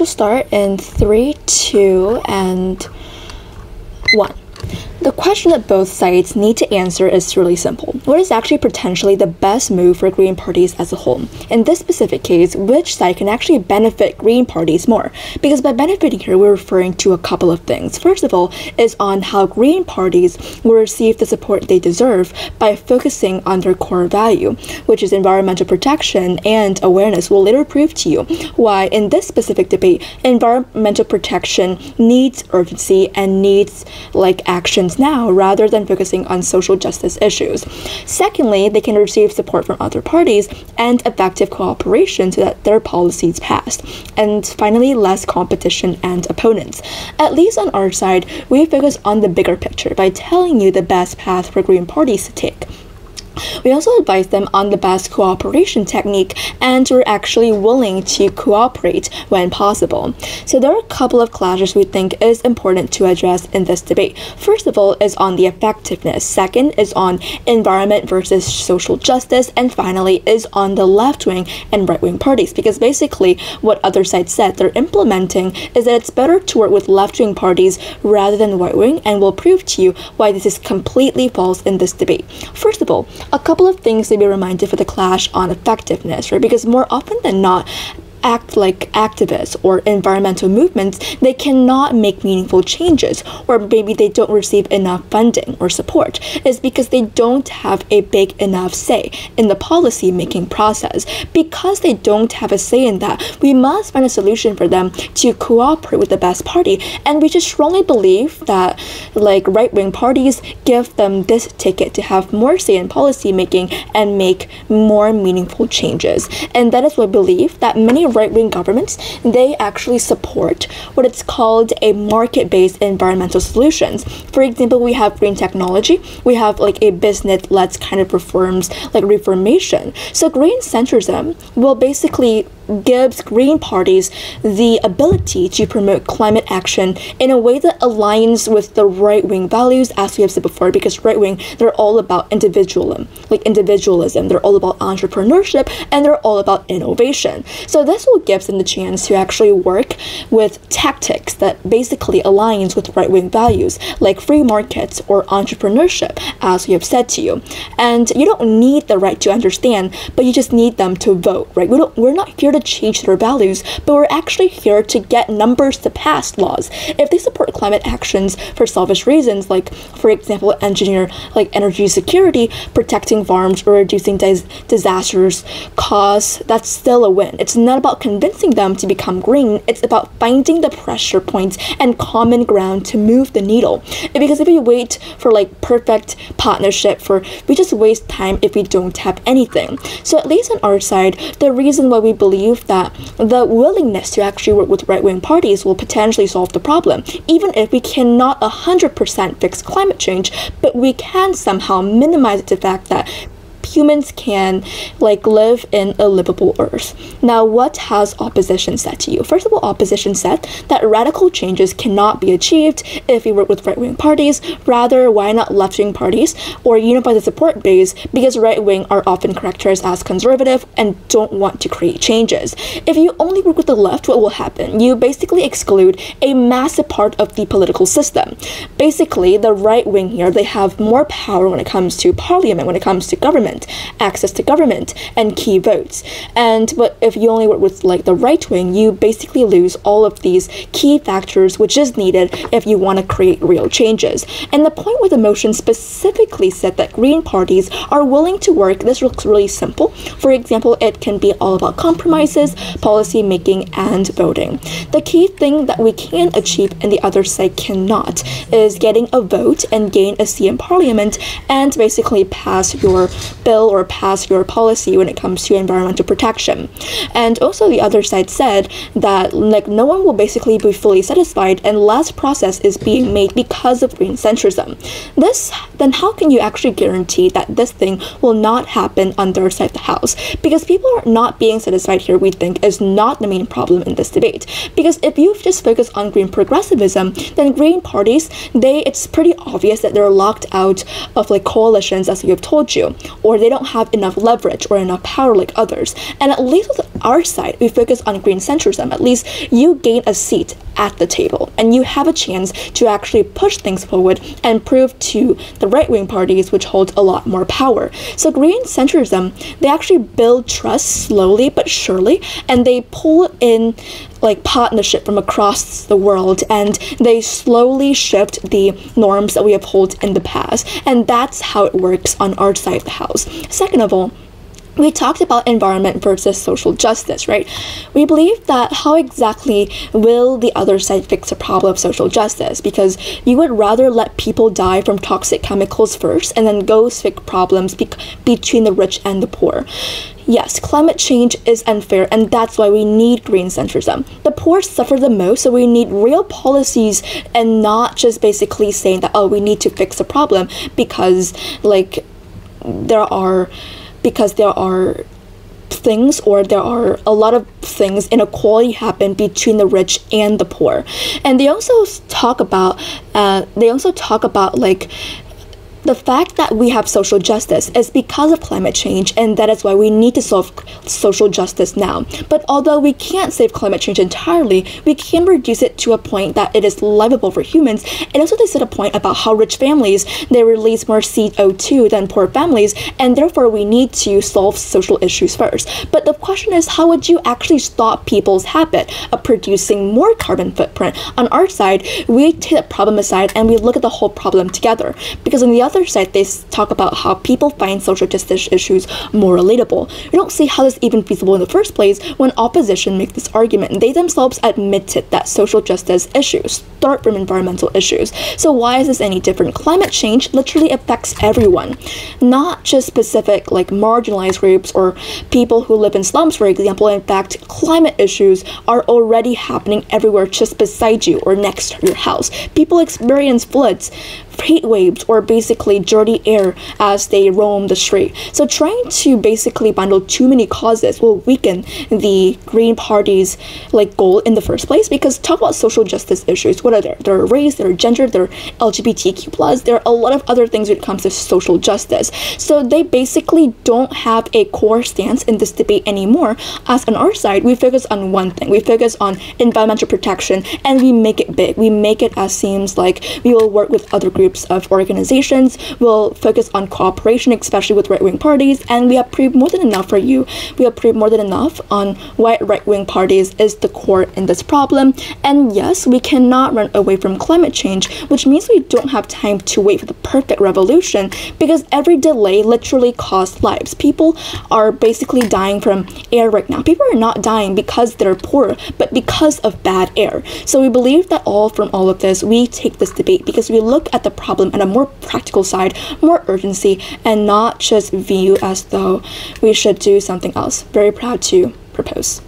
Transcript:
We'll start in 3, 2, and 1. The question that both sides need to answer is really simple. What is actually potentially the best move for Green parties as a whole? In this specific case, which side can actually benefit Green parties more? Because by benefiting here, we're referring to a couple of things. First of all, is on how Green parties will receive the support they deserve by focusing on their core value, which is environmental protection, and awareness will later prove to you why in this specific debate, environmental protection needs urgency and needs actions now rather than focusing on social justice issues. Secondly, they can receive support from other parties and effective cooperation so that their policies pass. And finally, less competition and opponents. At least on our side, we focus on the bigger picture by telling you the best path for Green parties to take. We also advise them on the best cooperation technique, and we're actually willing to cooperate when possible. So there are a couple of clashes we think is important to address in this debate. First of all is on the effectiveness. Second is on environment versus social justice. And finally is on the left-wing and right-wing parties, because basically what other sides said they're implementing is that it's better to work with left-wing parties rather than right-wing, and we'll prove to you why this is completely false in this debate. First of all, a couple of things to be reminded for the clash on effectiveness, right? Because more often than not, act like activists or environmental movements, they cannot make meaningful changes, or maybe they don't receive enough funding or support, is because they don't have a big enough say in the policy making process. Because they don't have a say in that, we must find a solution for them to cooperate with the best party, and we just strongly believe that right-wing parties give them this ticket to have more say in policy making and make more meaningful changes. And that is why I believe that many right-wing governments, they actually support what it's called a market-based environmental solutions. For example, we have green technology, we have a business-led kind of reformation. So green centrism will basically gives Green parties the ability to promote climate action in a way that aligns with the right-wing values, as we have said before, because right-wing, they're all about individualism, they're all about entrepreneurship, and they're all about innovation. So this will give them the chance to actually work with tactics that basically aligns with right-wing values, like free markets or entrepreneurship, as we have said to you. And you don't need the right to understand, but you just need them to vote, right? We're not here to change their values, but we're actually here to get numbers to pass laws. If they support climate actions for selfish reasons, like for example engineer energy security, protecting farms, or reducing disasters costs, that's still a win. It's not about convincing them to become green, it's about finding the pressure points and common ground to move the needle. Because if we wait for perfect partnership, we just waste time if we don't have anything. So at least on our side, the reason why we believe that the willingness to actually work with right-wing parties will potentially solve the problem, even if we cannot 100% fix climate change, but we can somehow minimize the fact that humans can live in a livable earth. Now, what has opposition said to you? First of all, opposition said that radical changes cannot be achieved if we work with right-wing parties. Rather, why not left-wing parties or unify the support base, because right-wing are often characterized as conservative and don't want to create changes. If you only work with the left, what will happen? You basically exclude a massive part of the political system. Basically, the right-wing here, they have more power when it comes to parliament, when it comes to government, access to government, and key votes. But if you only work with the right wing, you basically lose all of these key factors which is needed if you want to create real changes. And the point with the motion specifically said that Green parties are willing to work. This looks really simple. For example, it can be all about compromises, policy making, and voting. The key thing that we can achieve and the other side cannot is getting a vote and gain a seat in parliament and basically pass your bill or pass your policy when it comes to environmental protection. And also the other side said that no one will basically be fully satisfied unless process is being made because of green centrism. Then how can you actually guarantee that this thing will not happen on their side of the house? Because people are not being satisfied here, we think, is not the main problem in this debate. Because if you just focus on green progressivism, then green parties, it's pretty obvious that they're locked out of coalitions, as we have told you, or or they don't have enough leverage or enough power like others. And at least with our side, we focus on green centrism. At least you gain a seat at the table and you have a chance to actually push things forward and prove to the right-wing parties, which hold a lot more power. So green centrism, they actually build trust slowly but surely, and they pull in like partnership from across the world, and they slowly shift the norms that we uphold in the past. And that's how it works on our side of the house. Second of all, we talked about environment versus social justice, right? We believe that how exactly will the other side fix the problem of social justice? Because you would rather let people die from toxic chemicals first and then go fix problems between the rich and the poor. Yes, climate change is unfair, and that's why we need green centrism. The poor suffer the most, so we need real policies and not just basically saying that, oh, we need to fix the problem because there are things, or there are a lot of things, inequality happen between the rich and the poor. And they also talk about like the fact that we have social justice is because of climate change, and that is why we need to solve social justice now. But although we can't save climate change entirely, we can reduce it to a point that it is livable for humans. And also they said a point about how rich families, they release more CO2 than poor families, and therefore we need to solve social issues first. But the question is, how would you actually stop people's habit of producing more carbon footprint? On our side, we take the problem aside and we look at the whole problem together. Because on the other side, they talk about how people find social justice issues more relatable. We don't see how this is even feasible in the first place when opposition make this argument. They themselves admitted that social justice issues start from environmental issues. So why is this any different? Climate change literally affects everyone, not just specific like marginalized groups or people who live in slums, for example. In fact, climate issues are already happening everywhere just beside you or next to your house. People experience floods, heat waves, or basically dirty air as they roam the street. So trying to basically bundle too many causes will weaken the Green Party's like goal in the first place. Because talk about social justice issues, what are there? There are race, there are gender, there are LGBTQ+, there are a lot of other things when it comes to social justice. So they basically don't have a core stance in this debate anymore. As on our side, we focus on one thing. We focus on environmental protection, and we make it big. We make it as seems like we will work with other groups of organizations, will focus on cooperation, especially with right-wing parties, and we have proved more than enough for you. We have proved more than enough on why right-wing parties is the core in this problem. And yes, we cannot run away from climate change, which means we don't have time to wait for the perfect revolution, because every delay literally costs lives. People are basically dying from air right now. People are not dying because they're poor, but because of bad air. So we believe that from all of this, we take this debate because we look at the problem at a more practical side, more urgency, and not just view as though we should do something else. Very proud to propose.